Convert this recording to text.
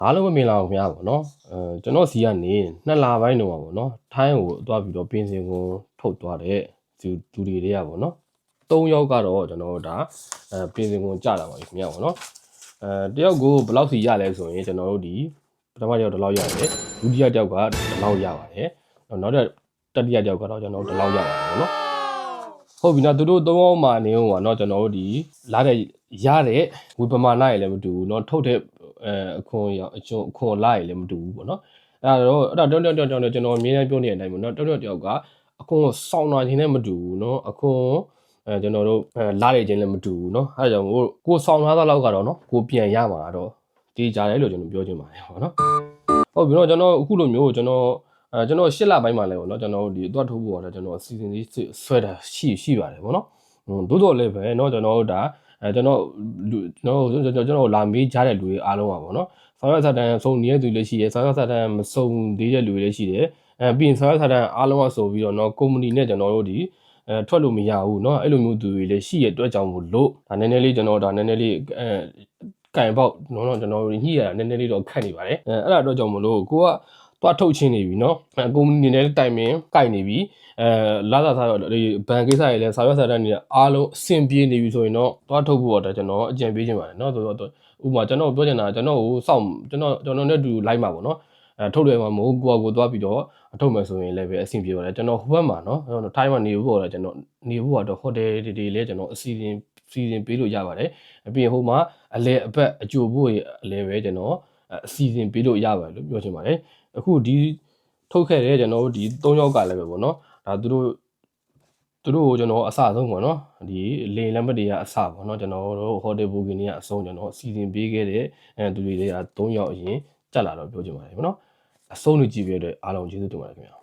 အားလုံးပဲမင်္ဂလာပါခင်ဗျာပေါ့နော်ကျွန်တော်စီကနေ2လပိုင်းတော့ပါပေါ့နော်ထိုင်းကိုသွားပြီးတော့ပင်စင်ကိုထုတ်သွားတဲ့သူတွေတွေကပေါ့နော်3ယောက်ကတော့ကျွန်တော်တို့ဒါပင်စင်ကိုကြာလာပါပြီခင်ဗျာပေါ့နော်တယောက်ကိုဘယ်လောက်စီရလဲဆိုရင်ကျွန်တော်တို့ဒီပထမတစ်ယောက်တစ်လောက်ရတယ်ဒုတိယတစ်ယောက်ကတစ်လောက်ရပါတယ်နောက်တတိယတစ်ယောက်ကတော့ကျွန်တော်တို့တစ်လောက်ရပါတယ်ပေါ့နော်ဟုတ်ပြီနော်သူတို့3ယောက်မှနေဦးပါနော်ကျွန်တော်တို့ဒီလာတဲ့ရတဲ့ဝေပမာဏရလည်းမတူဘူးเนาะထုတ်တဲ့အခွန်ရောအကျုံအခွန်လာရလည်းမတူဘူးပေါ့နော်အဲ့ဒါတော့ကျွန်တော်အမြဲတမ်းပြောနေတဲ့အတိုင်းပေါ့နော်တယောက်ကအခွန်စောင်းတာချင်းလည်းမတူဘူးเนาะအခွန်ကျွန်တော်တို့လာရချင်းလည်းမတူဘူးเนาะအဲ့ဒါကြောင့်ကိုစောင်းထားတဲ့လောက်ကတော့เนาะကိုပြန်ရမှာတော့ဒီကြတယ်လို့ကျွန်တော်ပြောချင်ပါတယ်ပေါ့နော်ဟုတ်ပြီเนาะကျွန်တော်အခုလိုမျိုးကျွန်တော်8လပိုင်းမှာလဲပေါ့နော်ကျွန်တော်တို့ဒီအသွတ်ထိုးဖို့တော့ကျွန်တော်အစီအစဉ်လေးဆွဲတာရှိပါတယ်ပေါ့နော်သို့တော်လည်းပဲเนาะကျွန်တော်တို့ဒါကျွန်တော်လာမေးကြတဲ့လူတွေအားလုံးပါပေါ့နော်ဆောင်ရွက်စာတမ်းစုံနေတဲ့သူလည်းရှိတယ်ဆောင်ရွက်စာတမ်းမစုံသေးတဲ့လူတွေလည်းရှိတယ်ပြီးရင်ဆောင်ရွက်စာတမ်းအားလုံးကဆိုပြီးတော့เนาะကုမ္ပဏီနဲ့ကျွန်တော်တို့ဒီထွက်လို့မရဘူးเนาะအဲ့လိုမျိုးသူတွေလည်းရှိရတဲ့အတွက်ကြောင့်မို့လို့ဒါနည်းနည်းလေးကျွန်တော်ဒါနည်းနည်းလေးကင်ပေါက်နော်ကျွန်တော်ညှိရတာနည်းနည်းလေးတော့ခက်နေပါတယ်အဲ့ဒါအတွက်ကြောင့်မလို့ကိုကသွားထုတ်ချင်းနေပြီเนาะကုမ္ပဏီနဲ့တိုင်ပင်ကိုက်နေပြီလာသာစားတော့ဒီဘဏ်ကိစ္စတွေလည်းစာရွက်စာတမ်းတွေအားလုံးအဆင်ပြေနေပြီဆိုရင်တော့သွားထုတ်ဖို့တော့ကျွန်တော်အကြံပေးချင်ပါတယ်เนาะဆိုတော့ဥပမာကျွန်တော်ပြောချင်တာကျွန်တော်ကိုစောင့်ကျွန်တော်နဲ့တူလိုက်မှာပေါ့เนาะထုတ်တယ်မှာမဟုတ်ကိုသွားပြီးတော့ထုတ်မယ်ဆိုရင်လည်းပဲအဆင်ပြေပါတယ်ကျွန်တော်ဟိုဘက်မှာเนาะထိုင်းမှာနေဖို့တော့ကျွန်တော်နေဖို့တော့ဟိုတယ်တွေလည်းကျွန်တော်အစီအစဉ်ပေးလို့ရပါတယ်ပြီးရင်ဟိုမှာအလဲအပတ်အကျိုးဖို့အလဲပဲကျွန်တော်အစီအစဉ်ပေးလို့ရပါတယ်လို့ပြောချင်ပါတယ်အခုဒီထုတ်ခဲ့တဲ့ကျွန်တော်တို့ဒီ3ယောက်ကလည်းပဲပေါ့နော်ဒါသူတို့ကိုကျွန်တော်အစဆုံးပေါ့နော်ဒီလေလမ်းမတွေကအစပေါ့နော်ကျွန်တော်တို့ဟိုတယ်ဘူကင်တွေကအဆုံးကျွန်တော်အစီအစဉ်ပေးခဲ့တဲ့သူတွေက3ယောက်အရင်တက်လာတော့ပြောချင်ပါတယ်ပေါ့နော်အဆုံးလို့ကြည့်ပြတဲ့အားလုံးကျေးဇူးတင်ပါတယ်ခင်ဗျာ